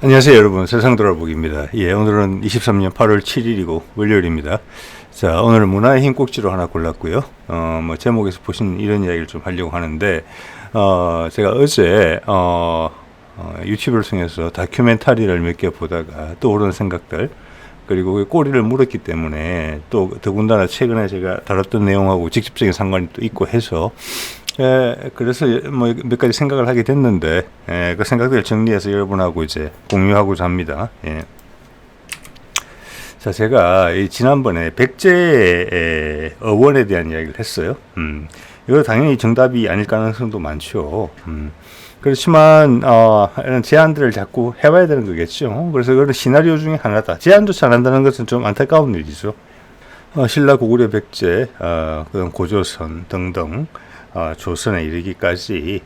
안녕하세요 여러분, 세상 돌아보기입니다. 오늘은 23년 8월 7일이고 월요일입니다. 자, 오늘 문화의 힘 꼭지로 하나 골랐고요. 제목에서 보신 이런 이야기를 좀 하려고 하는데, 제가 어제 유튜브를 통해서 다큐멘터리를 몇 개 보다가 떠오르는 생각들, 그리고 꼬리를 물었기 때문에 또 더군다나 최근에 제가 다뤘던 내용하고 직접적인 상관이 또 있고 해서 그래서 몇 가지 생각을 하게 됐는데, 그 생각들을 정리해서 여러분하고 이제 공유하고자 합니다. 자, 제가 지난번에 백제 어원에 대한 이야기를 했어요. 이거 당연히 정답이 아닐 가능성도 많죠. 그렇지만 이런 제안들을 자꾸 해봐야 되는 거겠죠. 그래서 그런 시나리오 중에 하나다. 제안조차 안 한다는 것은 좀 안타까운 일이죠. 신라, 고구려, 백제, 그다음 고조선 등등 조선에 이르기까지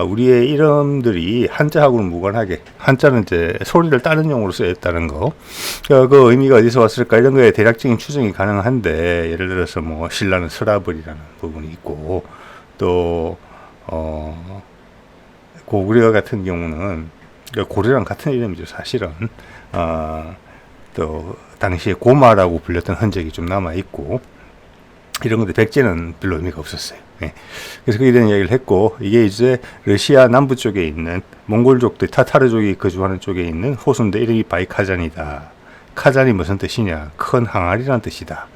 우리의 이름들이 한자하고는 무관하게, 한자는 이제 소리를 따는 용으로 쓰였다는 거, 그 의미가 어디서 왔을까 이런 거에 대략적인 추정이 가능한데, 예를 들어서 뭐 신라는 서라벌이라는 부분이 있고, 또 고구려 같은 경우는 고려랑 같은 이름이죠 사실은. 또 당시에 고마라고 불렸던 흔적이 좀 남아 있고, 이런 건데 백제는 별로 의미가 없었어요. 그래서 그에 대한 이야기를 했고, 이게 이제 러시아 남부 쪽에 있는 몽골족들, 타타르족이 거주하는 쪽에 있는 호수인데 이름이 바이카잔이다. 카잔이 무슨 뜻이냐? 큰 항아리라는 뜻이다.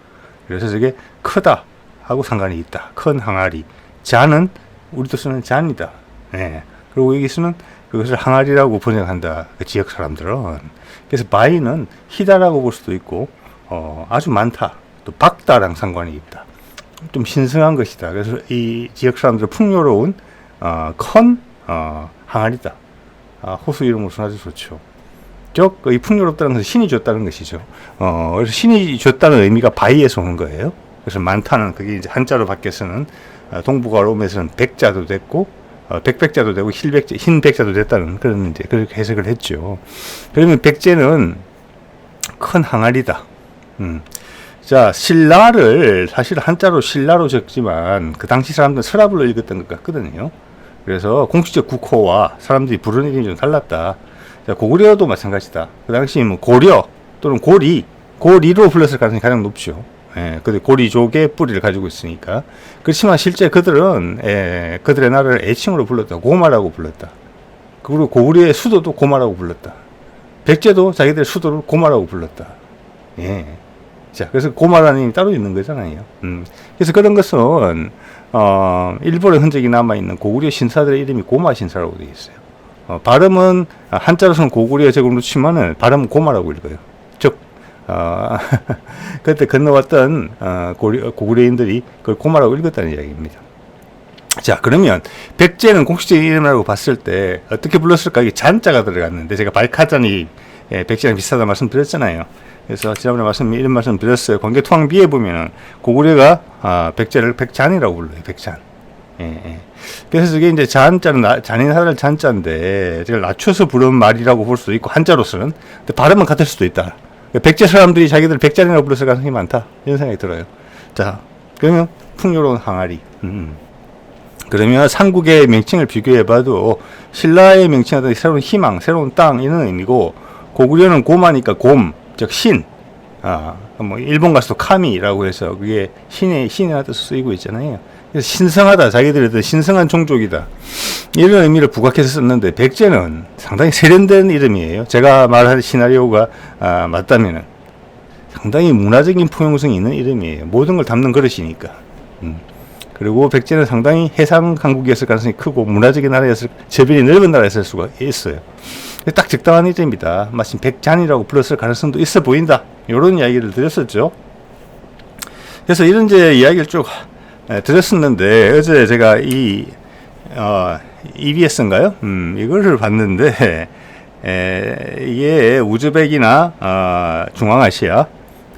그래서 저게 크다 하고 상관이 있다. 큰 항아리. 잔은 우리도 쓰는 잔이다. 그리고 여기서는 그것을 항아리라고 번역한다. 그 지역 사람들은. 그래서 바이는 희다라고 볼 수도 있고, 아주 많다. 또 박다랑 상관이 있다. 좀 신성한 것이다. 그래서 이 지역 사람들은 풍요로운 큰 항아리다. 호수 이름으로서는 아주 좋죠. 즉, 이 풍요롭다는 것은 신이 줬다는 것이죠. 그래서 신이 줬다는 의미가 바이에서 오는 거예요. 그래서 많다는, 그게 이제 한자로 바뀌어서는 동북아 로마에서는 백자도 됐고, 백백자도 되고 흰백자도 됐다는 그런 이제 그렇게 해석을 했죠. 그러면 백제는 큰 항아리다. 자, 신라를 사실 한자로 신라로 적지만 그 당시 사람들은 서라불로 읽었던 것 같거든요. 그래서 공식적 국호와 사람들이 부르는 이름이 좀 달랐다. 자, 고구려도 마찬가지다. 그 당시 뭐 고려 또는 고리로 불렀을 가능성이 가장 높죠. 근데 고리족의 뿌리를 가지고 있으니까. 그렇지만 실제 그들은 그들의 나라를 애칭으로 불렀다. 고마라고 불렀다. 그리고 고구려의 수도도 고마라고 불렀다. 백제도 자기들의 수도를 고마라고 불렀다. 자, 그래서 고마라는 이름이 따로 있는 거잖아요. 그래서 그런 것은 일본의 흔적이 남아있는 고구려 신사들의 이름이 고마신사라고 되어 있어요. 발음은 한자로서는 고구려 제국으로 치면은 발음은 고마라고 읽어요. 즉 그때 건너왔던 고구려인들이 그걸 고마라고 읽었다는 이야기입니다. 자, 그러면 백제는 공식적인 이름이라고 봤을 때 어떻게 불렀을까? 이게 잔자가 들어갔는데, 제가 발카잔이 백제랑 비슷하다는 말씀 드렸잖아요. 그래서 지난번에 이런 말씀 드렸어요. 관계토항비에 보면은 고구려가 백제를 백잔이라고 불러요. 백잔. 그래서 저게 이제 잔자는 잔인하다는 잔자인데, 제가 낮춰서 부르는 말이라고 볼 수도 있고, 한자로서는. 근데 발음은 같을 수도 있다. 백제 사람들이 자기들 백잔이라고 불렀을 가능성이 많다. 이런 생각이 들어요. 자, 그러면 풍요로운 항아리. 그러면 삼국의 명칭을 비교해봐도 신라의 명칭은 새로운 희망, 새로운 땅 이런 의미고, 고구려는 고마니까 곰, 즉 신. 뭐 일본 가서도 카미라고 해서 그게 신의 뜻으로 쓰이고 있잖아요. 그래서 신성하다, 자기들의 어떤 신성한 종족이다, 이런 의미를 부각해서 썼는데, 백제는 상당히 세련된 이름이에요. 제가 말한 시나리오가 맞다면은 상당히 문화적인 포용성이 있는 이름이에요. 모든 걸 담는 그릇이니까. 그리고 백제는 상당히 해상 강국이었을 가능성이 크고, 문화적인 나라였을, 저변이 넓은 나라였을 수가 있어요. 딱 적당한 이름이다. 마침 백잔이라고 불렀을 가능성도 있어 보인다. 이런 이야기를 드렸었죠. 그래서 이런 이제 이야기를 쭉 드렸었는데, 어제 제가 EBS인가요? 이거를 봤는데, 이게 우즈벡이나 중앙아시아,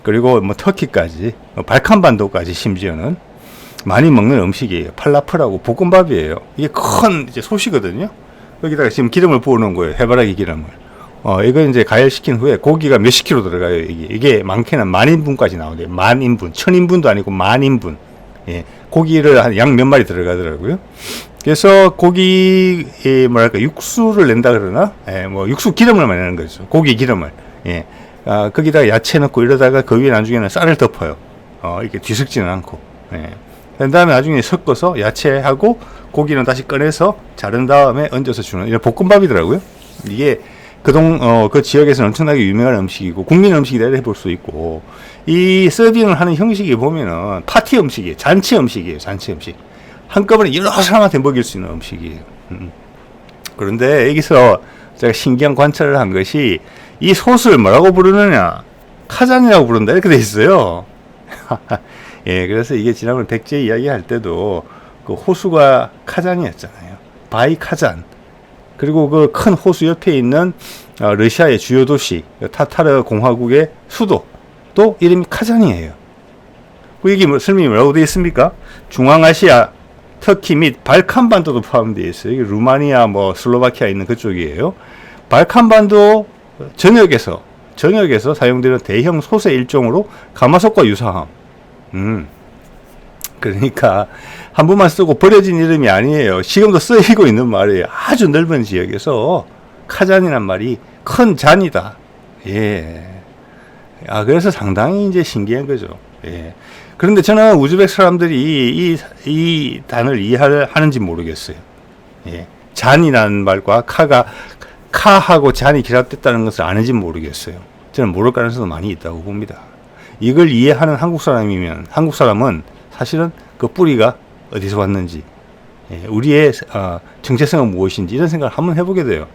그리고 뭐 터키까지, 발칸반도까지 심지어는 많이 먹는 음식이에요. 팔라프라고 볶음밥이에요. 이게 큰 이제 솥이거든요. 여기다가 지금 기름을 부어놓은 거예요. 해바라기 기름을. 이거 이제 가열시킨 후에 고기가 몇십 킬로 들어가요. 이게 많게는 10,000인분까지 나오네요. 10,000인분. 1,000인분도 아니고 10,000인분. 고기를 한 양 몇 마리 들어가더라고요. 그래서 고기에 뭐랄까 육수를 낸다 그러나, 뭐 육수 기름을 많이 내는 거죠. 고기 기름을. 거기다가 야채 넣고 이러다가 그 위에 나중에는 쌀을 덮어요. 이렇게 뒤섞지는 않고. 그 다음에 나중에 섞어서 야채하고 고기는 다시 꺼내서 자른 다음에 얹어서 주는 이런 볶음밥이더라고요. 이게 그 지역에서는 엄청나게 유명한 음식이고 국민 음식이다 이렇게 볼 수 있고, 이 서빙을 하는 형식이 보면은 파티 음식이에요. 잔치 음식이에요. 잔치 음식. 한꺼번에 여러 사람한테 먹일 수 있는 음식이에요. 그런데 여기서 제가 신기한 관찰을 한 것이, 이 솥을 뭐라고 부르느냐, 카잔이라고 부른다 이렇게 돼 있어요. 예, 그래서 이게 지난번 백제 이야기 할 때도 그 호수가 카잔이었잖아요. 바이 카잔. 그리고 그 큰 호수 옆에 있는 러시아의 주요 도시 타타르 공화국의 수도 또 이름이 카잔이에요. 여기 설명이 뭐라고 되어 있습니까? 중앙아시아, 터키 및 발칸반도도 포함되어 있어요. 여기 루마니아, 뭐 슬로바키아 있는 그쪽이에요. 발칸반도 전역에서 사용되는 대형 솥의 일종으로 가마솥과 유사함. 그러니까 한 번만 쓰고 버려진 이름이 아니에요. 지금도 쓰이고 있는 말이에요. 아주 넓은 지역에서 카잔이란 말이 큰 잔이다. 예. 그래서 상당히 이제 신기한 거죠. 예. 그런데 저는 우즈벡 사람들이 이 단어를 이해하는지 모르겠어요. 예. 잔이라는 말과 카하고 잔이 결합됐다는 것을 아는지 모르겠어요. 저는 모를 가능성도 많이 있다고 봅니다. 이걸 이해하는 한국 사람은 사실은 그 뿌리가 어디서 왔는지, 우리의 정체성은 무엇인지 이런 생각을 한번 해보게 돼요.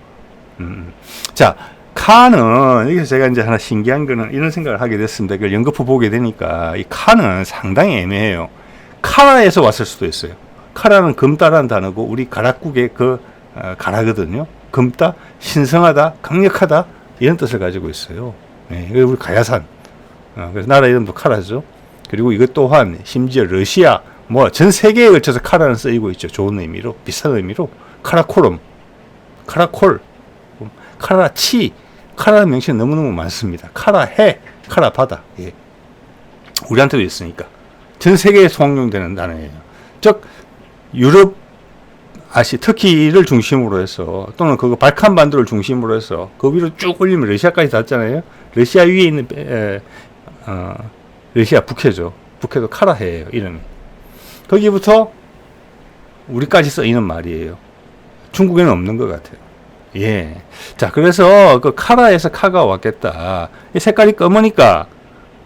자, 카는 여기서 제가 이제 하나 신기한 거는 이런 생각을 하게 됐습니다. 이걸 연거푸 보게 되니까 이 카는 상당히 애매해요. 카라에서 왔을 수도 있어요. 카라는 금따라는 단어고 우리 가락국의 가라거든요. 금따, 신성하다, 강력하다 이런 뜻을 가지고 있어요. 우리 가야산. 그래서 나라 이름도 카라죠. 그리고 이것 또한 심지어 러시아, 뭐 전 세계에 걸쳐서 카라는 쓰이고 있죠. 좋은 의미로, 비슷한 의미로. 카라콜, 카라치, 카라는 명칭이 너무너무 많습니다. 카라해, 카라바다. 예. 우리한테도 있으니까. 전 세계에 통용되는 단어예요. 즉, 유럽, 터키를 중심으로 해서, 또는 발칸반도를 중심으로 해서, 그 위로 쭉 올리면 러시아까지 닿잖아요. 러시아 위에 있는, 러시아 북해죠. 북해도 카라해예요, 이름이. 거기부터 우리까지 쓰이는 말이에요. 중국에는 없는 것 같아요. 예. 자, 그래서 그 카라에서 카가 왔겠다. 이 색깔이 검으니까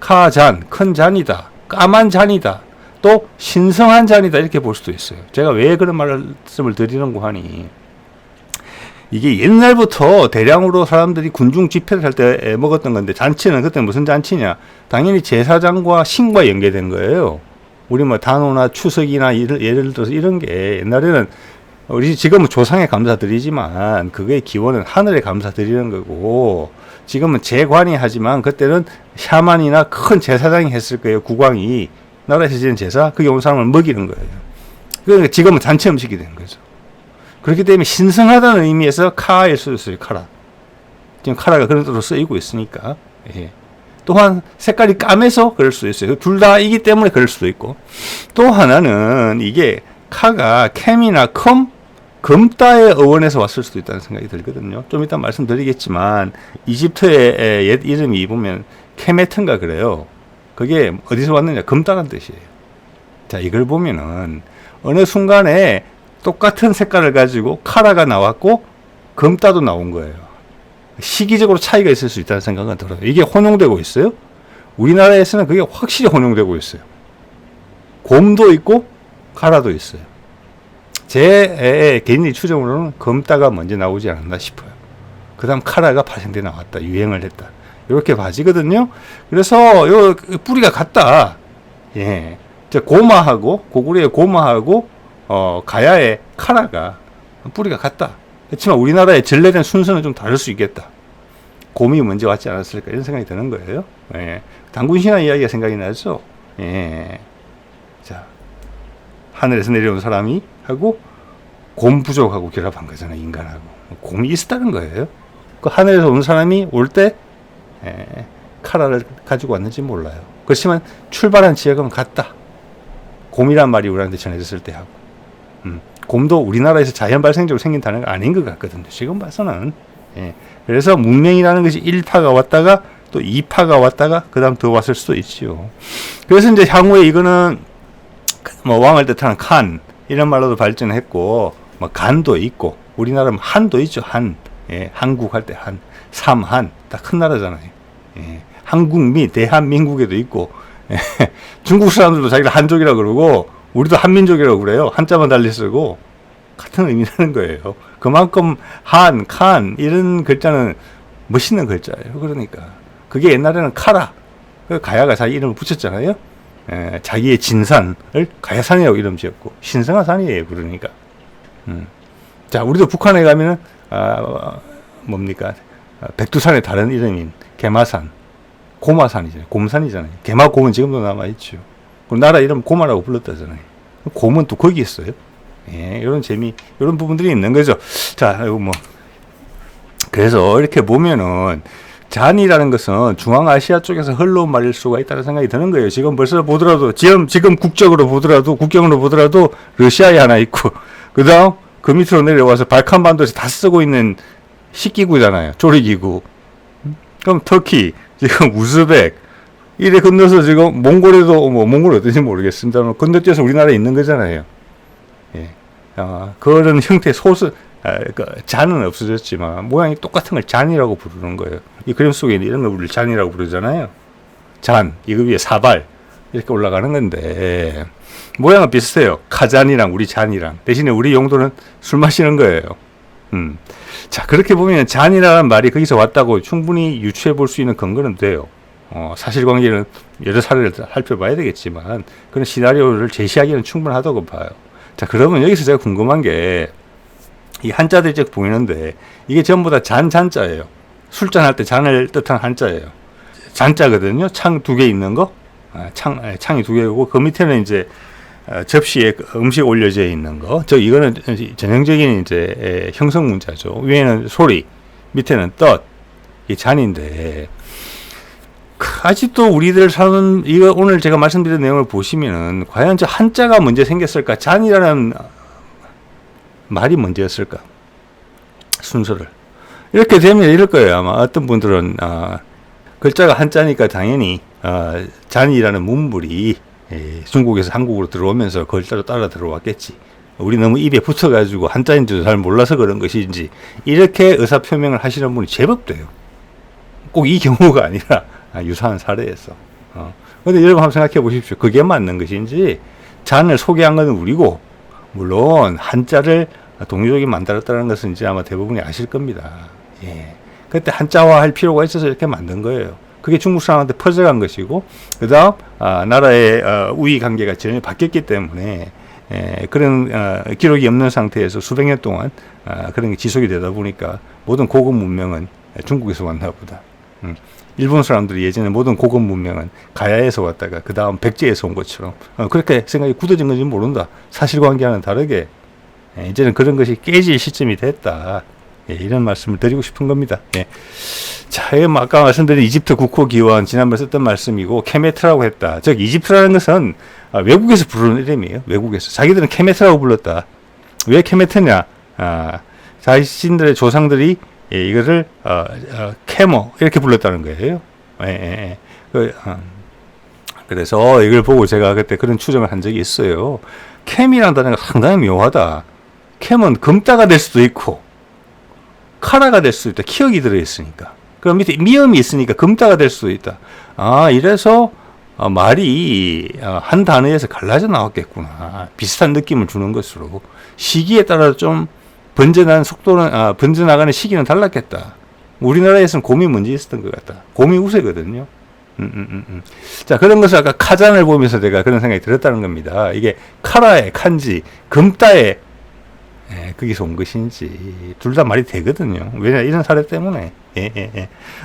카잔, 큰 잔이다. 까만 잔이다. 또 신성한 잔이다. 이렇게 볼 수도 있어요. 제가 왜 그런 말씀을 드리는고 하니, 이게 옛날부터 대량으로 사람들이 군중 집회를 할 때 먹었던 건데, 잔치는 그때 무슨 잔치냐? 당연히 제사장과 신과 연계된 거예요. 우리 뭐 단오나 추석이나 예를 들어서 이런 게 옛날에는 우리 지금은 조상에 감사드리지만 그게 기원은 하늘에 감사드리는 거고, 지금은 제관이 하지만 그때는 샤만이나 큰 제사장이 했을 거예요. 국왕이 나라에서 지은 제사, 그게 온 사람을 먹이는 거예요. 그러니까 지금은 잔치 음식이 된 거죠. 그렇기 때문에 신성하다는 의미에서 카일 수도 있어요. 카라. 지금 카라가 그런 뜻으로 쓰이고 있으니까. 예. 또한 색깔이 까매서 그럴 수도 있어요. 둘 다이기 때문에 그럴 수도 있고. 또 하나는 이게 카가 캠이나 금따의 어원에서 왔을 수도 있다는 생각이 들거든요. 좀 이따 말씀드리겠지만 이집트의 옛 이름이 보면 케메튼가 그래요. 그게 어디서 왔느냐? 금따란 뜻이에요. 자, 이걸 보면은 어느 순간에 똑같은 색깔을 가지고 카라가 나왔고 금따도 나온 거예요. 시기적으로 차이가 있을 수 있다는 생각은 들어요. 이게 혼용되고 있어요. 우리나라에서는 그게 확실히 혼용되고 있어요. 곰도 있고 카라도 있어요. 제 개인의 추정으로는 금따가 먼저 나오지 않았나 싶어요. 그 다음 카라가 파생돼 나왔다. 유행을 했다. 이렇게 봐지거든요. 그래서 요 뿌리가 같다. 예. 고구려의 고마하고 가야의 카라가 뿌리가 같다. 그렇지만 우리나라의 전래된 순서는 좀 다를 수 있겠다. 곰이 먼저 왔지 않았을까 이런 생각이 드는 거예요. 예. 단군신화 이야기가 생각이 나죠. 예. 자, 하늘에서 내려온 사람이 하고 곰 부족하고 결합한 거잖아요. 인간하고. 곰이 있었다는 거예요. 그 하늘에서 온 사람이 올 때 카라를 가지고 왔는지 몰라요. 그렇지만 출발한 지역은 같다. 곰이란 말이 우리한테 전해졌을 때 하고. 곰도 우리나라에서 자연 발생적으로 생긴 단어가 아닌 것 같거든요. 지금 봐서는. 예. 그래서 문명이라는 것이 1파가 왔다가 또 2파가 왔다가 그 다음 더 왔을 수도 있지요. 그래서 이제 향후에 이거는 뭐 왕을 뜻하는 칸 이런 말로도 발전했고 뭐 간도 있고 우리나라는 한도 있죠. 한. 예. 한국 할 때 한. 삼한. 다 큰 나라잖아요. 예. 한국미 대한민국에도 있고 예. 중국 사람들도 자기를 한족이라고 그러고 우리도 한민족이라고 그래요. 한자만 달리 쓰고 같은 의미라는 거예요. 그만큼 한, 칸 이런 글자는 멋있는 글자예요. 그러니까 그게 옛날에는 카라 가야가 자기 이름을 붙였잖아요. 자기의 진산을 가야산이라고 이름 지었고 신성한 산이에요. 그러니까 자 우리도 북한에 가면은 뭡니까 백두산의 다른 이름인 개마산 고마산이잖아요. 곰산이잖아요. 개마곰은 지금도 남아있죠. 그리고 나라 이름 고마라고 불렀다잖아요. 곰은 또 거기 있어요. 예, 이런 재미, 이런 부분들이 있는 거죠. 자, 이거 뭐. 그래서 이렇게 보면은 잔이라는 것은 중앙아시아 쪽에서 흘러온 말일 수가 있다는 생각이 드는 거예요. 지금 벌써 보더라도, 지금 국적으로 보더라도 러시아에 하나 있고, 그 다음 그 밑으로 내려와서 발칸반도에서 다 쓰고 있는 식기구잖아요. 조리기구. 그럼 터키, 지금 우즈벡, 이래 건너서 지금 몽골에도 몽골 어떤지 모르겠습니다. 건너뛰어서 우리나라에 있는 거잖아요. 예. 그런 형태의 잔은 없어졌지만 모양이 똑같은 걸 잔이라고 부르는 거예요. 이 그림 속에 이런 걸 우리 잔이라고 부르잖아요. 잔, 이거 위에 사발 이렇게 올라가는 건데 모양은 비슷해요. 카잔이랑 우리 잔이랑. 대신에 우리 용도는 술 마시는 거예요. 자, 그렇게 보면 잔이라는 말이 거기서 왔다고 충분히 유추해 볼 수 있는 근거는 돼요. 사실관계는 여러 사례를 살펴봐야 되겠지만 그런 시나리오를 제시하기는 충분하다고 봐요. 자, 그러면 여기서 제가 궁금한 게 이 한자들이 쭉 보이는데 이게 전부 다 잔자예요. 술잔할 때 잔을 뜻한 한자예요. 잔자거든요. 창 두 개 있는 거. 창이 두 개고 그 밑에는 이제 접시에 음식 올려져 있는 거. 이거는 전형적인 이제 형성 문자죠. 위에는 소리, 밑에는 뜻. 이 잔인데 아직도 우리들 사는 이거 오늘 제가 말씀드린 내용을 보시면은 과연 저 한자가 문제 생겼을까? 잔이라는 말이 문제였을까? 순서를 이렇게 되면 이럴 거예요. 아마 어떤 분들은 글자가 한자니까 당연히 잔이라는 문물이 중국에서 한국으로 들어오면서 글자로 따라 들어왔겠지. 우리 너무 입에 붙어가지고 한자인 줄 잘 몰라서 그런 것인지 이렇게 의사표명을 하시는 분이 제법 돼요. 꼭 이 경우가 아니라 유사한 사례에서. 근데 여러분 한번 생각해 보십시오. 그게 맞는 것인지 잔을 소개한 것은 우리고 물론 한자를 동유족이 만들었다는 것은 이제 아마 대부분이 아실 겁니다. 예. 그때 한자화 할 필요가 있어서 이렇게 만든 거예요. 그게 중국 사람한테 퍼져간 것이고 그 다음 나라의 우위 관계가 전혀 바뀌었기 때문에 그런 기록이 없는 상태에서 수백 년 동안 그런 게 지속이 되다 보니까 모든 고급 문명은 중국에서 왔나 보다. 일본 사람들이 예전에 모든 고급 문명은 가야에서 왔다가 그 다음 백제에서 온 것처럼 그렇게 생각이 굳어진 건지 모른다. 사실관계와는 다르게 이제는 그런 것이 깨질 시점이 됐다. 이런 말씀을 드리고 싶은 겁니다. 자, 아까 말씀드린 이집트 국호기원 지난번에 썼던 말씀이고 케메트라고 했다. 즉 이집트라는 것은 외국에서 부르는 이름이에요. 외국에서 자기들은 케메트라고 불렀다. 왜 케메트냐? 자신들의 조상들이 이거를 캐머 이렇게 불렀다는 거예요. 그래서 이걸 보고 제가 그때 그런 추정을 한 적이 있어요. 캠이라는 단어가 상당히 묘하다. 캠은 금따가 될 수도 있고 카라가 될 수도 있다. 키역이 들어있으니까. 그럼 밑에 미음이 있으니까 금따가 될 수도 있다. 이래서 말이 한 단어에서 갈라져 나왔겠구나. 비슷한 느낌을 주는 것으로 시기에 따라 좀 번져나가는 속도는 번져나가는 시기는 달랐겠다. 우리나라에서는 곰이 문제 있었던 것 같다. 곰이 우세거든요. 자, 그런 것을 아까 카잔을 보면서 제가 그런 생각이 들었다는 겁니다. 이게 카라의 칸지, 금따의 거기서 온 것인지 둘 다 말이 되거든요. 왜냐 이런 사례 때문에.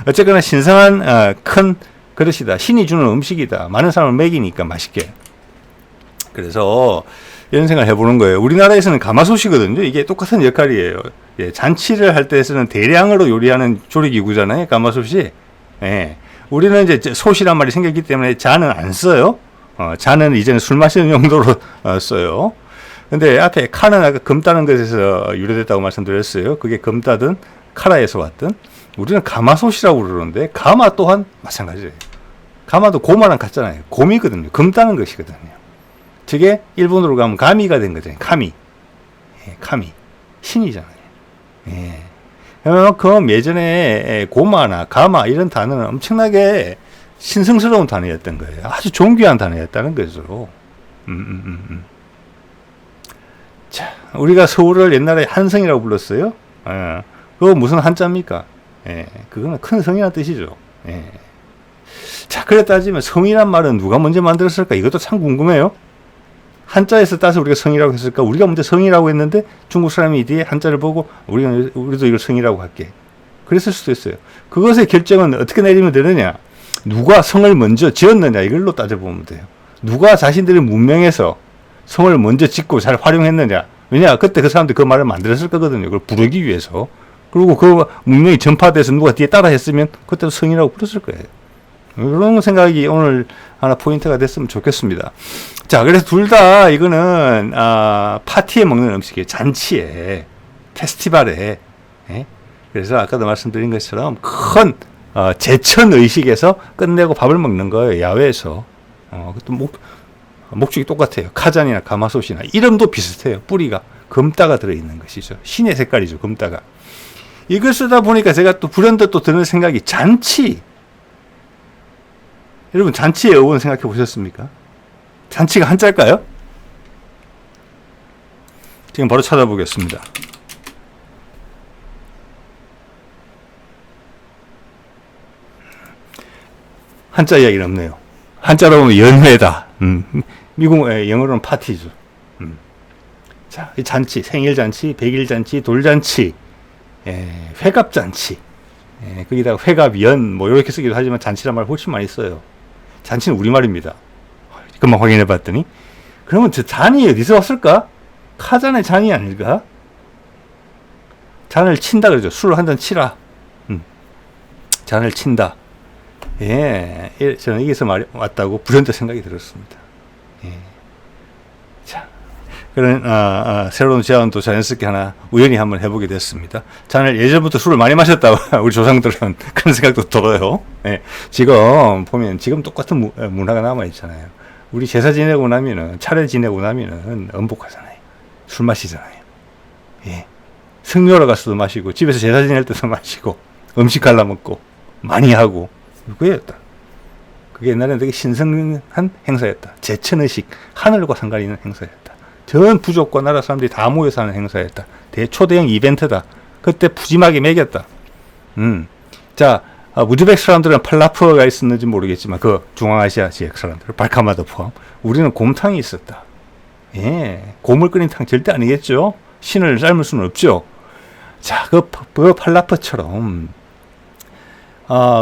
어쨌거나 신성한 큰 그릇이다. 신이 주는 음식이다. 많은 사람을 먹이니까 맛있게. 그래서 이런 생각을 해보는 거예요. 우리나라에서는 가마솥이거든요. 이게 똑같은 역할이에요. 잔치를 할 때 쓰는 대량으로 요리하는 조리기구잖아요. 가마솥이. 우리는 이제 솥이란 말이 생겼기 때문에 잔은 안 써요. 잔은 이제는 술 마시는 용도로 써요. 근데 앞에 카는 아까 금 따는 것에서 유래됐다고 말씀드렸어요. 그게 금 따든 카라에서 왔든. 우리는 가마솥이라고 그러는데 가마 또한 마찬가지예요. 가마도 고마랑 같잖아요. 곰이거든요. 금 따는 것이거든요. 저게 일본어로 가면 가미가 된 거잖아요. 카미. 예, 카미. 신이잖아요. 예. 그만큼 예전에 고마나 가마 이런 단어는 엄청나게 신성스러운 단어였던 거예요. 아주 존귀한 단어였다는 거죠. 자, 우리가 서울을 옛날에 한성이라고 불렀어요. 예. 그거 무슨 한자입니까? 예. 그거는 큰 성이라는 뜻이죠. 예. 자, 그래 따지면 성이란 말은 누가 먼저 만들었을까? 이것도 참 궁금해요. 한자에서 따서 우리가 성이라고 했을까? 우리가 먼저 성이라고 했는데 중국 사람이 뒤에 한자를 보고 우리도 이걸 성이라고 할게. 그랬을 수도 있어요. 그것의 결정은 어떻게 내리면 되느냐? 누가 성을 먼저 지었느냐? 이걸로 따져보면 돼요. 누가 자신들의 문명에서 성을 먼저 짓고 잘 활용했느냐? 왜냐? 그때 그 사람들이 그 말을 만들었을 거거든요. 그걸 부르기 위해서. 그리고 그 문명이 전파돼서 누가 뒤에 따라 했으면 그때도 성이라고 부르실 거예요. 이런 생각이 오늘 하나 포인트가 됐으면 좋겠습니다. 자, 그래서 둘 다 이거는 파티에 먹는 음식이에요. 잔치에, 페스티벌에. 예? 그래서 아까도 말씀드린 것처럼 큰 제천 의식에서 끝내고 밥을 먹는 거예요. 야외에서. 그것도 목적이 똑같아요. 카잔이나 가마솥이나 이름도 비슷해요. 뿌리가 금따가 들어있는 것이죠. 신의 색깔이죠. 금따가. 이걸 쓰다 보니까 제가 또 불현듯 또 드는 생각이 잔치. 여러분 잔치의 어원 생각해 보셨습니까? 잔치가 한자일까요? 지금 바로 찾아보겠습니다. 한자 이야기는 없네요. 한자로 보면 연회다. 미국 영어로는 파티죠. 자, 이 잔치, 생일잔치, 백일잔치, 돌잔치, 회갑잔치. 거기다가 회갑, 연, 뭐 이렇게 쓰기도 하지만 잔치란 말 훨씬 많이 써요. 잔치는 우리말입니다. 금방 확인해 봤더니. 그러면 저 잔이 어디서 왔을까? 카잔의 잔이 아닐까? 잔을 친다 그러죠. 술을 한 잔 치라. 잔을 친다. 예, 저는 여기서 왔다고 불현듯 생각이 들었습니다. 예. 자, 그런 새로운 제안도 자연스럽게 하나 우연히 한번 해보게 됐습니다. 잔을 예전부터 술을 많이 마셨다고 우리 조상들은 그런 생각도 들어요. 예. 지금 보면 지금 똑같은 문화가 남아 있잖아요. 우리 제사 지내고 나면은 차례 지내고 나면은 음복하잖아요. 술 마시잖아요. 예. 성묘로 가서도 마시고 집에서 제사 지낼 때도 마시고 음식 갈라 먹고 많이 하고 그거였다. 그게 옛날에는 되게 신성한 행사였다. 제천의식, 하늘과 상관이 있는 행사였다. 전 부족과 나라 사람들이 다 모여서 하는 행사였다. 초대형 이벤트다. 그때 푸짐하게 먹였다. 자, 우즈벡 사람들은 팔라프가 있었는지 모르겠지만 그 중앙아시아 지역 사람들, 발카마도 포함. 우리는 곰탕이 있었다. 예, 곰을 끓인 탕 절대 아니겠죠. 신을 삶을 수는 없죠. 자, 그 팔라프처럼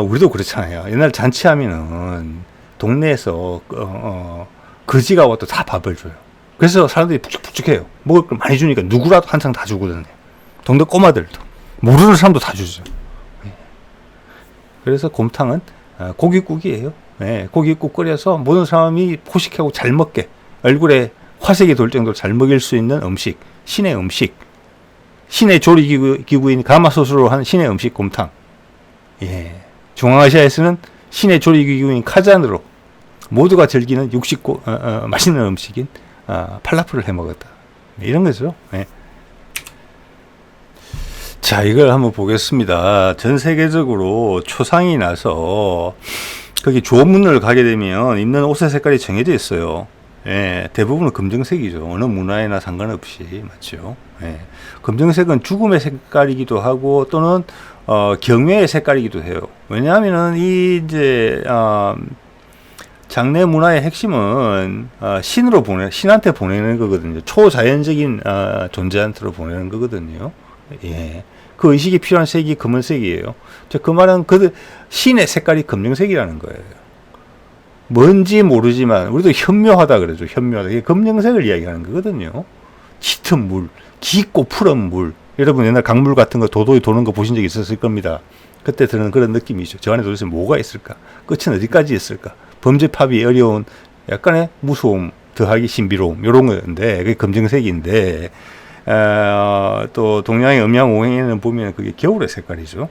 우리도 그렇잖아요. 옛날 잔치하면은 동네에서 거지가 와도 다 밥을 줘요. 그래서 사람들이 북적북적해요. 먹을 걸 많이 주니까 누구라도 한상 다 주거든요. 동네 꼬마들도 모르는 사람도 다 주죠. 그래서 곰탕은 고깃국이에요. 네, 고깃국 끓여서 모든 사람이 포식하고 잘 먹게 얼굴에 화색이 돌 정도로 잘 먹일 수 있는 음식, 신의 음식, 신의 조리기구인 가마솥으로 한 신의 음식 곰탕. 예, 중앙아시아에서는 신의 조리기구인 카잔으로 모두가 즐기는 맛있는 음식인 팔라프를 해 먹었다. 이런 거죠. 예. 자, 이걸 한번 보겠습니다. 전 세계적으로 초상이 나서 거기 조문을 가게 되면 입는 옷의 색깔이 정해져 있어요. 예, 대부분은 검정색이죠. 어느 문화에나 상관없이. 맞죠? 예. 검정색은 죽음의 색깔이기도 하고 또는 경외의 색깔이기도 해요. 왜냐하면은 장례 문화의 핵심은 신한테 보내는 거거든요. 초자연적인 존재한테로 보내는 거거든요. 예. 그 의식이 필요한 색이 검은색이에요. 그 말은 신의 색깔이 검정색이라는 거예요. 뭔지 모르지만 우리도 현묘하다 그러죠. 현묘하다. 이게 검정색을 이야기하는 거거든요. 짙은 물, 깊고 푸른 물. 여러분 옛날 강물 같은 거 도도히 도는 거 보신 적 있었을 겁니다. 그때 드는 그런 느낌이죠. 저 안에 도대체 뭐가 있을까? 끝은 어디까지 있을까? 범죄 파비 어려운 약간의 무서움, 더하기 신비로움 요런 건데 그게 검정색인데 또 동양의 음양오행에는 보면 그게 겨울의 색깔이죠.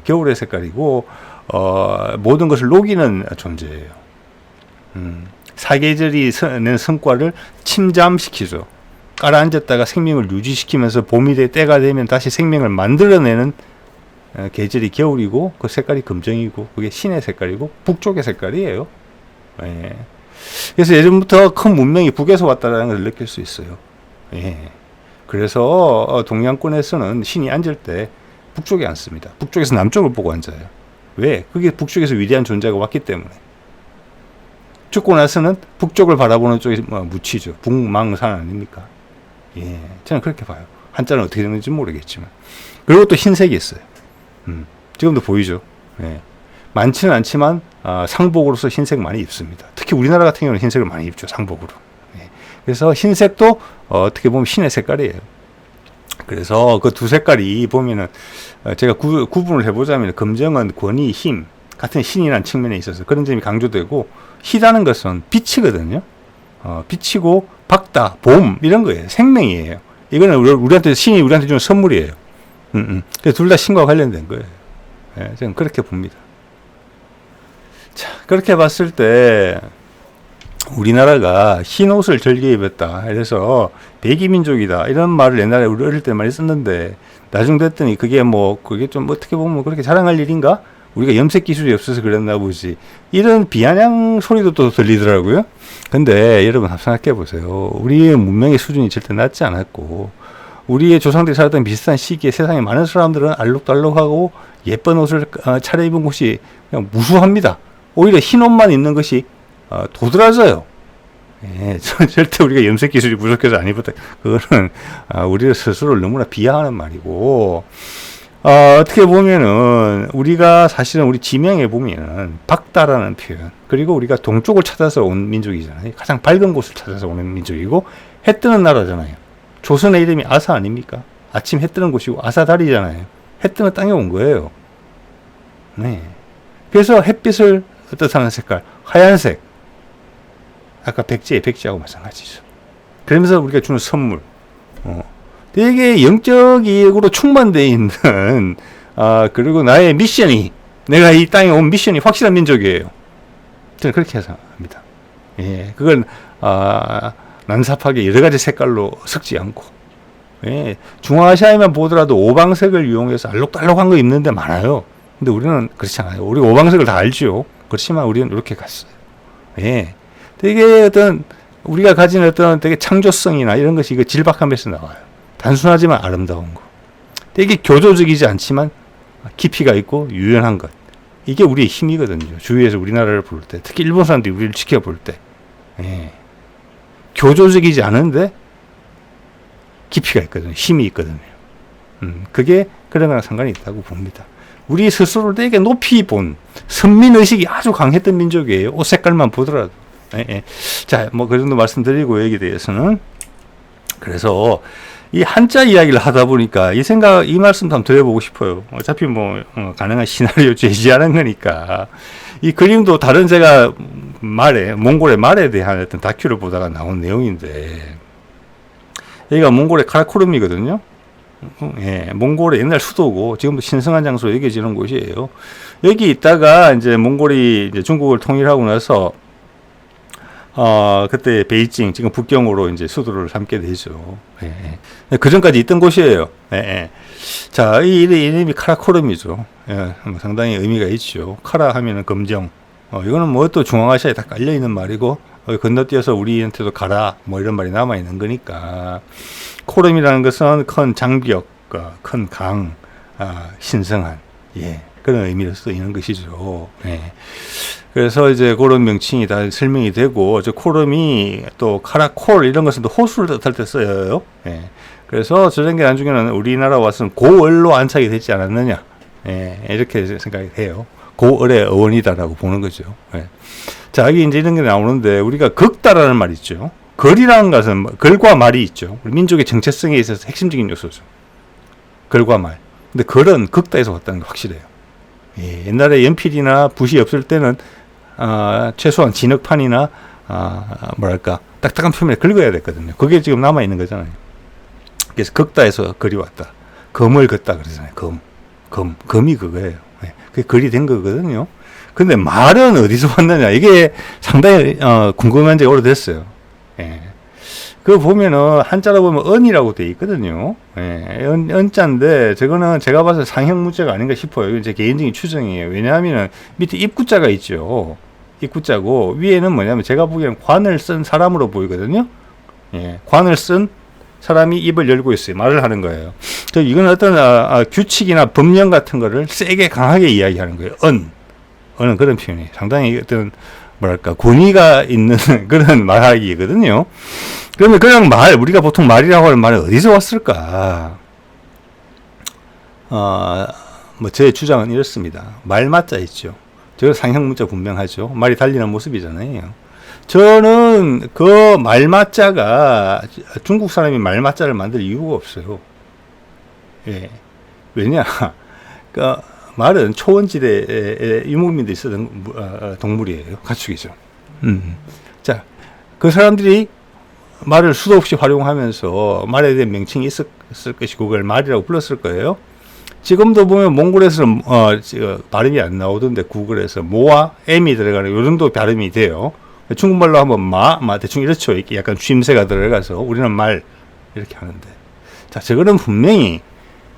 겨울의 색깔이고 모든 것을 녹이는 존재예요. 사계절이 낸 성과를 침잠시키죠. 깔아앉았다가 생명을 유지시키면서 봄이 때가 되면 다시 생명을 만들어내는 계절이 겨울이고 그 색깔이 금정이고 그게 신의 색깔이고 북쪽의 색깔이에요. 예. 그래서 예전부터 큰 문명이 북에서 왔다는 걸 느낄 수 있어요. 예. 그래서 동양권에서는 신이 앉을 때 북쪽에 앉습니다. 북쪽에서 남쪽을 보고 앉아요. 왜? 그게 북쪽에서 위대한 존재가 왔기 때문에. 죽고 나서는 북쪽을 바라보는 쪽에 묻히죠. 북망산 아닙니까? 예, 저는 그렇게 봐요. 한자는 어떻게 되는지 모르겠지만. 그리고 또 흰색이 있어요. 지금도 보이죠. 예. 많지는 않지만 상복으로서 흰색 많이 입습니다. 특히 우리나라 같은 경우는 흰색을 많이 입죠. 상복으로. 예. 그래서 흰색도 어떻게 보면 신의 색깔이에요. 그래서 그 두 색깔이 보면은 제가 구분을 해보자면 검정은 권위, 힘 같은 신이라는 측면에 있어서 그런 점이 강조되고 희라는 것은 빛이거든요. 빛이고 박다, 봄 이런 거예요. 생명이에요. 이거는 우리한테 신이 우리한테 주는 선물이에요. 그래서 둘 다 신과 관련된 거예요. 예, 저는 그렇게 봅니다. 자, 그렇게 봤을 때 우리나라가 흰 옷을 즐겨 입었다. 그래서 백이민족이다. 이런 말을 옛날에 우리 어릴 때 많이 썼는데 나중 됐더니 그게 좀 어떻게 보면 그렇게 자랑할 일인가? 우리가 염색 기술이 없어서 그랬나 보지. 이런 비아냥 소리도 또 들리더라고요. 근데 여러분 한번 생각해 보세요. 우리의 문명의 수준이 절대 낮지 않았고 우리의 조상들이 살았던 비슷한 시기에 세상에 많은 사람들은 알록달록하고 예쁜 옷을 차려입은 것이 그냥 무수합니다. 오히려 흰 옷만 입는 것이 도드라져요. 예, 절대 우리가 염색 기술이 부족해서 안 입었다. 그거는 우리 스스로를 너무나 비하하는 말이고 어떻게 보면은 우리가 사실은 우리 지명에 보면은 박다라는 표현 그리고 우리가 동쪽을 찾아서 온 민족이잖아요. 가장 밝은 곳을 찾아서 오는 민족이고 해 뜨는 나라잖아요. 조선의 이름이 아사 아닙니까? 아침 해 뜨는 곳이고 아사달이잖아요. 해 뜨는 땅에 온 거예요. 네. 그래서 햇빛을 뜻하는 색깔 하얀색 아까 백지하고 마찬가지죠. 그러면서 우리가 주는 선물 되게 영적 이익으로 충만되어 있는 그리고 나의 미션이 내가 이 땅에 온 미션이 확실한 민족이에요. 저는 그렇게 생각합니다. 예, 그건 난삽하게 여러 가지 색깔로 섞지 않고 예, 중앙아시아에만 보더라도 오방색을 이용해서 알록달록한 거 입는 데 많아요. 근데 우리는 그렇지 않아요. 우리 오방색을 다 알죠. 그렇지만 우리는 이렇게 갔어요. 예, 되게 어떤 우리가 가진 어떤 되게 창조성이나 이런 것이 그 질박함에서 나와요. 단순하지만 아름다운 거. 되게 교조적이지 않지만 깊이가 있고 유연한 것. 이게 우리의 힘이거든요. 주위에서 우리나라를 볼 때, 특히 일본 사람들이 우리를 지켜볼 때. 예. 교조적이지 않은데 깊이가 있거든요. 힘이 있거든요. 그게 그런 거랑 상관이 있다고 봅니다. 우리 스스로를 되게 높이 본 선민의식이 아주 강했던 민족이에요. 옷 색깔만 보더라도. 예, 예. 자, 그 정도 말씀드리고 여기에 대해서는 그래서 이 한자 이야기를 하다 보니까 이 말씀도 한번 드려보고 싶어요. 어차피 가능한 시나리오 제시하는 거니까. 이 그림도 다른 제가 몽골의 말에 대한 어떤 다큐를 보다가 나온 내용인데, 여기가 몽골의 카라코름이거든요. 예, 몽골의 옛날 수도고, 지금도 신성한 장소로 여겨지는 곳이에요. 여기 있다가 이제 몽골이 이제 중국을 통일하고 나서 그때 베이징, 지금 북경으로 이제 수도를 삼게 되죠. 예, 예. 그 전까지 있던 곳이에요. 예, 예. 자, 이 이름이 카라코름이죠. 예, 상당히 의미가 있죠. 카라 하면은 검정. 이거는 또 중앙아시아에 다 깔려있는 말이고, 건너뛰어서 우리한테도 가라, 이런 말이 남아있는 거니까. 코름이라는 것은 큰 장벽, 큰 강, 신성한, 예, 그런 의미로 쓰이는 것이죠. 예. 그래서 이제 그런 명칭이 다 설명이 되고, 코름이 또 카라콜 이런 것은 또 호수를 뜻할 때 써요. 예. 그래서 저런 게 나중에는 우리나라 와서는 고을로 안착이 되지 않았느냐. 예. 이렇게 생각이 돼요. 고을의 어원이다라고 보는 거죠. 예. 자, 여기 이제 이런 게 나오는데, 우리가 극다라는 말이 있죠. 걸이라는 것은 걸과 말이 있죠. 우리 민족의 정체성에 있어서 핵심적인 요소죠. 걸과 말. 근데 걸은 극다에서 왔다는 게 확실해요. 예. 옛날에 연필이나 붓이 없을 때는 최소한 진흙판이나 뭐랄까 딱딱한 표면에 긁어야 됐거든요. 그게 지금 남아 있는 거잖아요. 그래서 긁다에서 글이 왔다. 검을 긋다 그러잖아요. 검이 그거예요. 예, 그게 글이 된 거거든요. 근데 말은 어디서 왔느냐 이게 상당히 궁금한 지 오래됐어요. 예. 그거 보면은 한자로 보면 언이라고 돼 있거든요. 예, 언자인데 저거는 제가 봐서 상형 문자가 아닌가 싶어요. 이건 제 개인적인 추정이에요. 왜냐하면 밑에 입구자가 있죠. 입구자고 위에는 뭐냐면 제가 보기에는 관을 쓴 사람으로 보이거든요. 예, 관을 쓴 사람이 입을 열고 있어요. 말을 하는 거예요. 이건 어떤 규칙이나 법령 같은 거를 세게 강하게 이야기하는 거예요. 언은 그런 표현이 상당히 어떤 뭐랄까 권위가 있는 그런 말하기거든요. 그러면 그냥 우리가 보통 말이라고 하는 말은 어디서 왔을까? 뭐 제 주장은 이렇습니다. 말맞자 있죠. 저 상형 문자 분명하죠. 말이 달리는 모습이잖아요. 저는 그 말맞자가 중국 사람이 말맞자를 만들 이유가 없어요. 예. 왜냐? 그 말은 초원지대에 유목민들이 쓰던 동물이에요. 가축이죠. 자, 그 사람들이 말을 수도 없이 활용하면서 말에 대한 명칭이 있었을 것이고 그걸 말이라고 불렀을 거예요. 지금도 보면 몽골에서는 발음이 안 나오던데 구글에서 모와 M이 들어가는 요 정도 발음이 돼요. 중국말로 하면 마 대충 이렇죠. 이렇게 약간 쉼새가 들어가서 우리는 말 이렇게 하는데, 자, 저거는 분명히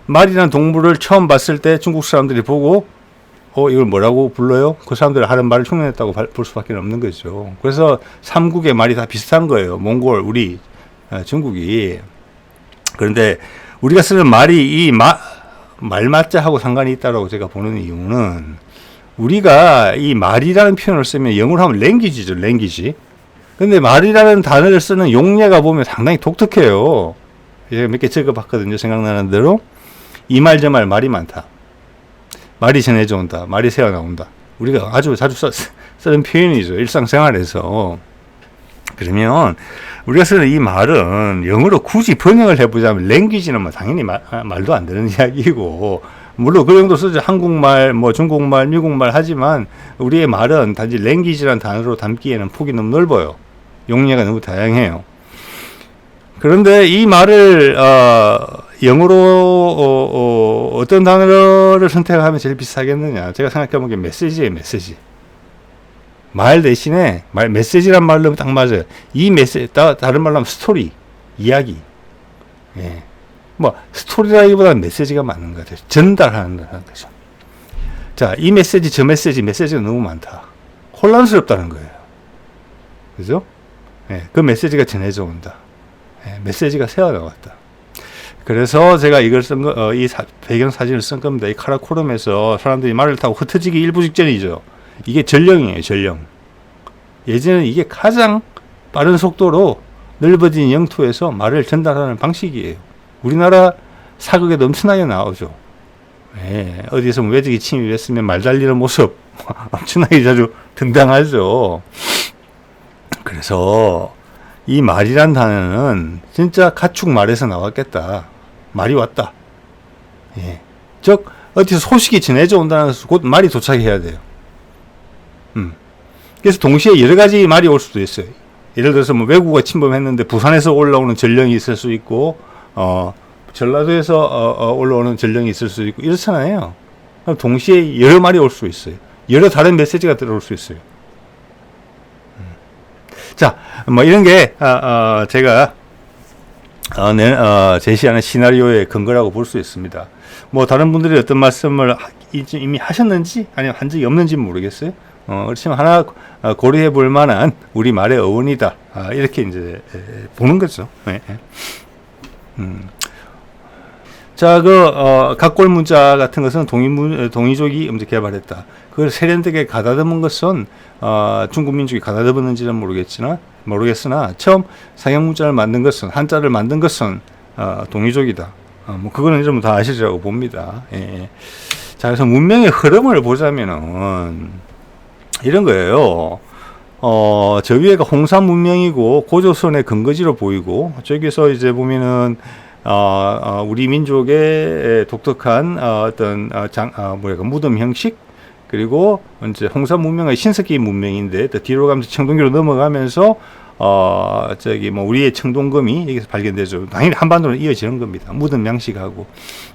말이라는 동물을 처음 봤을 때 중국 사람들이 보고 이걸 뭐라고 불러요? 그 사람들이 하는 말을 흉내냈다고 볼 수밖에 없는 거죠. 그래서 삼국의 말이 다 비슷한 거예요. 몽골, 우리, 중국이. 그런데 우리가 쓰는 말이 이 말맞자하고 상관이 있다고 제가 보는 이유는 우리가 이 말이라는 표현을 쓰면 영어로 하면 랭귀지죠, 랭귀지. 근데 말이라는 단어를 쓰는 용례가 보면 상당히 독특해요. 제가 몇 개 적어봤거든요. 생각나는 대로. 이 말 저 말 말이 많다. 말이 전해져 온다. 말이 새어 나온다. 우리가 아주 자주 쓰는 표현이죠. 일상생활에서. 그러면 우리가 쓰는 이 말은 영어로 굳이 번역을 해보자면 랭귀지는 뭐 당연히 말도 안 되는 이야기고, 물론 그 정도 쓰죠. 한국말, 뭐 중국말, 미국말 하지만 우리의 말은 단지 랭귀지라는 단어로 담기에는 폭이 너무 넓어요. 용례가 너무 다양해요. 그런데 이 말을 영어로 어떤 단어를 선택하면 제일 비슷하겠느냐? 제가 생각해본 게 메시지예요, 메시지. 말 대신에 메시지란 말로 딱 맞아요. 이 메시지, 다른 말로 하면 스토리, 이야기. 예. 뭐 스토리라기보다는 메시지가 맞는 것 같아요. 전달하는 거죠. 자, 이 메시지, 저 메시지가 너무 많다. 혼란스럽다는 거예요. 그죠? 예, 그 메시지가 전해져 온다. 예, 메시지가 새어 나왔다. 그래서 제가 이걸 이 배경 사진을 쓴 겁니다. 이 카라코름에서 사람들이 말을 타고 흩어지기 일부 직전이죠. 이게 전령이에요, 전령. 예전에는 이게 가장 빠른 속도로 넓어진 영토에서 말을 전달하는 방식이에요. 우리나라 사극에 넘쳐나게 나오죠. 예, 어디서 외적이 침입했으면 말 달리는 모습 엄청나게 자주 등장하죠. 그래서 이 말이란 단어는 진짜 가축 말에서 나왔겠다. 말이 왔다. 예. 즉 어디서 소식이 전해져 온다는 것은 곧 말이 도착해야 돼요. 그래서 동시에 여러 가지 말이 올 수도 있어요. 예를 들어서 뭐 외국어가 침범했는데 부산에서 올라오는 전령이 있을 수 있고, 전라도에서 올라오는 전령이 있을 수 있고 이렇잖아요. 그럼 동시에 여러 말이 올 수 있어요. 여러 다른 메시지가 들어올 수 있어요. 자, 뭐 이런 게 제가 제시하는 시나리오의 근거라고 볼 수 있습니다. 뭐 다른 분들이 어떤 말씀을 이미 하셨는지 아니면 한 적이 없는지 모르겠어요. 그렇지만 하나 고려해 볼 만한 우리 말의 어원이다. 이렇게 이제 보는 거죠. 네. 자, 각골 문자 같은 것은 동이족이 먼저 개발했다. 그걸 세련되게 가다듬은 것은 중국 민족이 가다듬었는지는 모르겠으나 처음 상형 문자를 만든 것은, 한자를 만든 것은 동이족이다. 뭐 그거는 좀 다 아시리라고 봅니다. 예. 자, 그래서 문명의 흐름을 보자면은 이런 거예요. 저 위에가 홍산 문명이고 고조선의 근거지로 보이고, 저기서 이제 보면은 우리 민족의 독특한 어떤 무덤 형식, 그리고 이제 홍산 문명은 신석기 문명인데 또 뒤로 가면서 청동기로 넘어가면서 저기 뭐 우리의 청동금이 여기서 발견되죠. 당연히 한반도로 이어지는 겁니다. 묻은 양식하고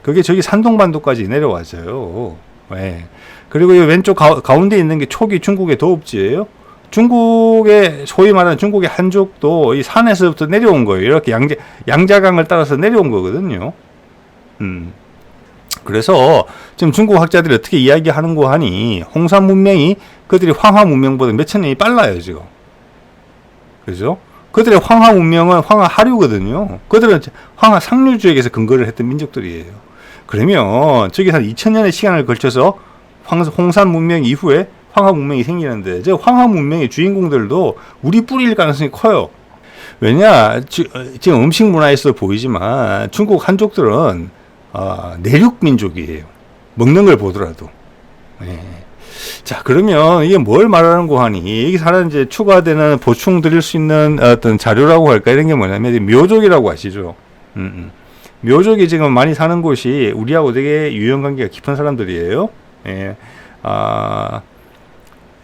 그게 저기 산동반도까지 내려와서요. 예. 그리고 이 왼쪽 가운데 있는 게 초기 중국의 도읍지예요. 중국의 소위 말하는 중국의 한족도 이 산에서부터 내려온 거예요. 이렇게 양자강을 따라서 내려온 거거든요. 그래서 지금 중국 학자들이 어떻게 이야기하는고 하니 홍산 문명이 그들이 황하 문명보다 몇천 년이 빨라요 지금. 그죠? 그들의 황하 문명은 황하 하류거든요. 그들은 황하 상류 지역에서 근거를 했던 민족들이에요. 그러면 저기서 한 2000년의 시간을 걸쳐서 홍산 문명 이후에 황하 문명이 생기는데 저 황하 문명의 주인공들도 우리 뿌리일 가능성이 커요. 왜냐 지금 음식 문화에서 보이지만 중국 한족들은 내륙 민족이에요. 먹는 걸 보더라도. 예. 자, 그러면 이게 뭘 말하는고 하니, 여기서 하나 이제 추가되는 보충 드릴 수 있는 어떤 자료라고 할까, 이런 게 뭐냐면, 묘족이라고 아시죠? 묘족이 지금 많이 사는 곳이 우리하고 되게 유형관계가 깊은 사람들이에요. 예.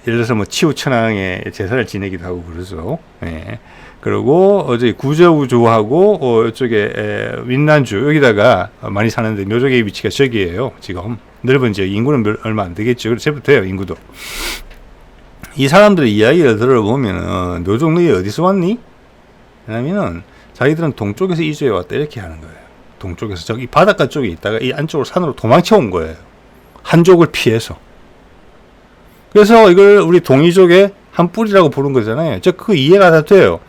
예를 들어서 뭐 치우천왕의 제사를 지내기도 하고 그러죠. 예. 그리고 어제 구저우주하고 이쪽에 윈난주 여기다가 많이 사는데 묘족의 위치가 저기예요. 지금 넓은 지역 인구는 얼마 안 되겠죠. 그래서 제부터요 인구도. 이 사람들의 이야기를 들어보면은 묘족 너희 어디서 왔니? 왜냐면은 자기들은 동쪽에서 이주해 왔다 이렇게 하는 거예요. 동쪽에서 저기 바닷가 쪽에 있다가 이 안쪽으로 산으로 도망쳐 온 거예요. 한족을 피해서. 그래서 이걸 우리 동이족의 한 뿌리라고 부른 거잖아요. 그 이해가 다 돼요.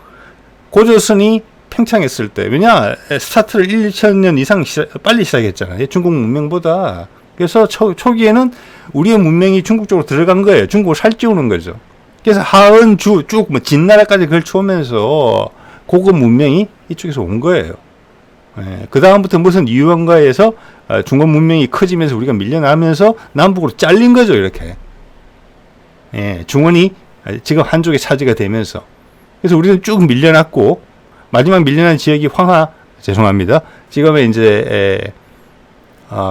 고조선이 팽창했을 때, 왜냐, 스타트를 1,000년 이상 빨리 시작했잖아요. 중국 문명보다. 그래서 초기에는 우리의 문명이 중국 쪽으로 들어간 거예요. 중국을 살찌우는 거죠. 그래서 하은, 주, 쭉, 뭐, 진나라까지 걸쳐오면서 고급 문명이 이쪽에서 온 거예요. 예, 그 다음부터 무슨 이유인가에서 중국 문명이 커지면서 우리가 밀려나면서 남북으로 잘린 거죠, 이렇게. 예, 중원이 지금 한쪽에 차지가 되면서. 그래서 우리는 쭉 밀려났고, 마지막 밀려난 지역이 죄송합니다. 지금의 이제,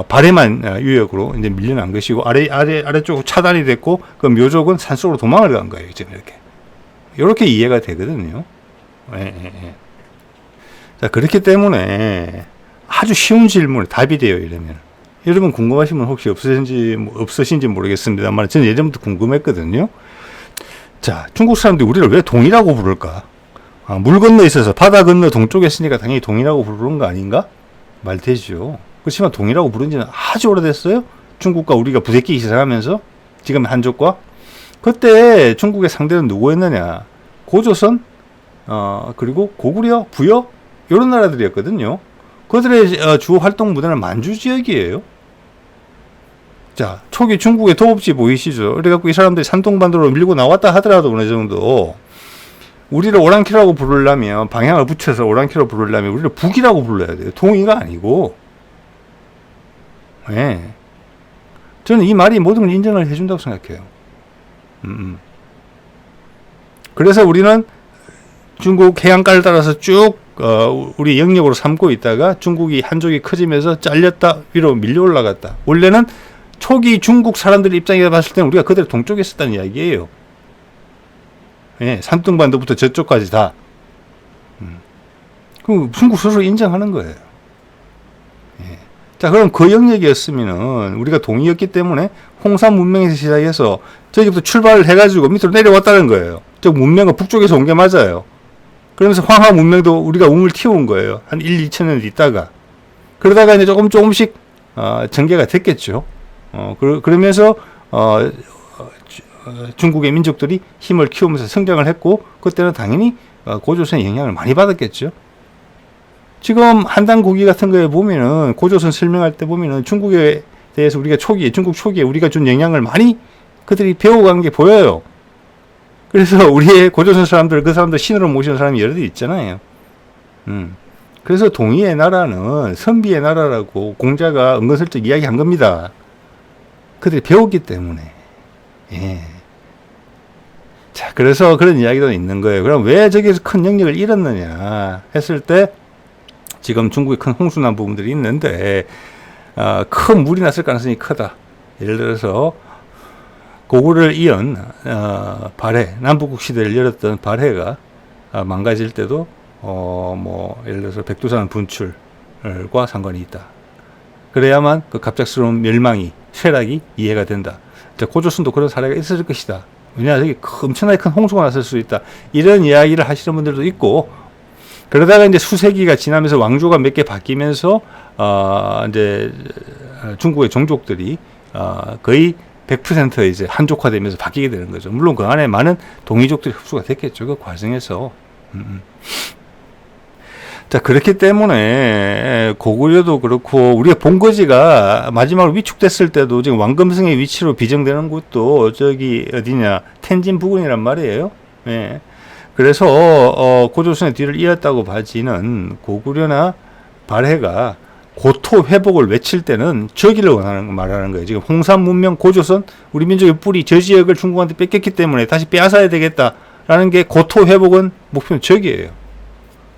바레만 유역으로 이제 밀려난 것이고, 아래쪽으로 차단이 됐고, 그 묘족은 산속으로 도망을 간 거예요, 지금 이렇게. 이렇게 이해가 되거든요. 예. 자, 그렇기 때문에 아주 쉬운 질문에 답이 돼요, 이러면. 여러분 궁금하시면 혹시 없으신지 모르겠습니다만, 저는 예전부터 궁금했거든요. 자, 중국 사람들이 우리를 왜 동이라고 부를까? 물 건너 있어서 바다 건너 동쪽에 있으니까 당연히 동이라고 부르는 거 아닌가? 말 되죠. 그렇지만 동이라고 부른 지는 아주 오래됐어요. 중국과 우리가 부대끼기 시작하면서 지금 한족과 그때 중국의 상대는 누구였느냐? 고조선, 그리고 고구려, 부여 이런 나라들이었거든요. 그들의 주 활동 무대는 만주 지역이에요. 자, 초기 중국의 도읍지 보이시죠? 그래갖고 이 사람들이 산동반도로 밀고 나왔다 하더라도 어느 정도 우리를 오랑캐라고 부르려면 방향을 붙여서 오랑캐로 부르려면 우리를 북이라고 불러야 돼요. 동이가 아니고. 네. 저는 이 말이 모든 걸 인정을 해준다고 생각해요. 그래서 우리는 중국 해안가를 따라서 쭉 우리 영역으로 삼고 있다가 중국이 한족이 커지면서 잘렸다 위로 밀려 올라갔다. 원래는 초기 중국 사람들 입장에서 봤을 때는 우리가 그대로 동쪽에 있었다는 이야기예요. 예, 산둥반도부터 저쪽까지 다. 그럼 중국 스스로 인정하는 거예요. 예. 자, 그럼 그 영역이었으면은 우리가 동이었기 때문에 홍산 문명에서 시작해서 저기부터 출발을 해가지고 밑으로 내려왔다는 거예요. 저 문명은 북쪽에서 온 게 맞아요. 그러면서 황하 문명도 우리가 우물 튀어온 거예요. 한 2,000년 있다가. 그러다가 이제 조금씩 전개가 됐겠죠. 그러면서 중국의 민족들이 힘을 키우면서 성장을 했고 그때는 당연히 고조선의 영향을 많이 받았겠죠. 지금 한단고기 같은 거에 보면은 고조선 설명할 때 보면은 중국에 대해서 우리가 중국 초기에 우리가 준 영향을 많이 그들이 배워간 게 보여요. 그래서 우리의 고조선 사람들, 그 사람들 신으로 모시는 사람이 여러 개 있잖아요. 그래서 동이의 나라는 선비의 나라라고 공자가 은근슬쩍 이야기한 겁니다. 그들이 배웠기 때문에. 예. 자, 그래서 그런 이야기도 있는 거예요. 그럼 왜 저기서 큰 영역을 잃었느냐 했을 때 지금 중국에 큰 홍수난 부분들이 있는데 큰 물이 났을 가능성이 크다. 예를 들어서 고구려를 이은 발해, 남북국 시대를 열었던 발해가 망가질 때도 뭐 예를 들어서 백두산 분출과 상관이 있다. 그래야만 그 갑작스러운 멸망이, 쇠락이 이해가 된다. 고조선도 그런 사례가 있었을 것이다. 왜냐하면 여기 엄청나게 큰 홍수가 났을 수 있다. 이런 이야기를 하시는 분들도 있고, 그러다가 이제 수세기가 지나면서 왕조가 몇 개 바뀌면서 이제 중국의 종족들이 거의 100% 이제 한족화되면서 바뀌게 되는 거죠. 물론 그 안에 많은 동이족들이 흡수가 됐겠죠. 그 과정에서. 자, 그렇기 때문에 고구려도 그렇고 우리가 본거지가 마지막으로 위축됐을 때도 지금 왕금성의 위치로 비정되는 곳도 저기 어디냐, 텐진 부근이란 말이에요. 예. 그래서 고조선의 뒤를 이었다고 봐지는 고구려나 발해가 고토 회복을 외칠 때는 저기를 말하는 거예요. 지금 홍산 문명 고조선, 우리 민족의 뿌리 저 지역을 중국한테 뺏겼기 때문에 다시 빼앗아야 되겠다라는 게 고토 회복은 목표는 저기예요.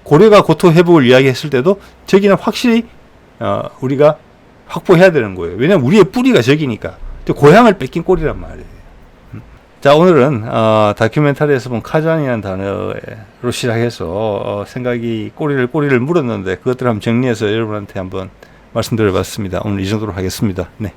고려가 고토 회복을 이야기했을 때도 저기는 확실히 우리가 확보해야 되는 거예요. 왜냐하면 우리의 뿌리가 저기니까. 고향을 뺏긴 꼴이란 말이에요. 자, 오늘은 다큐멘터리에서 본 카잔이라는 단어로 시작해서 생각이 꼬리를 물었는데 그것들을 한번 정리해서 여러분한테 한번 말씀드려봤습니다. 오늘 이 정도로 하겠습니다. 네.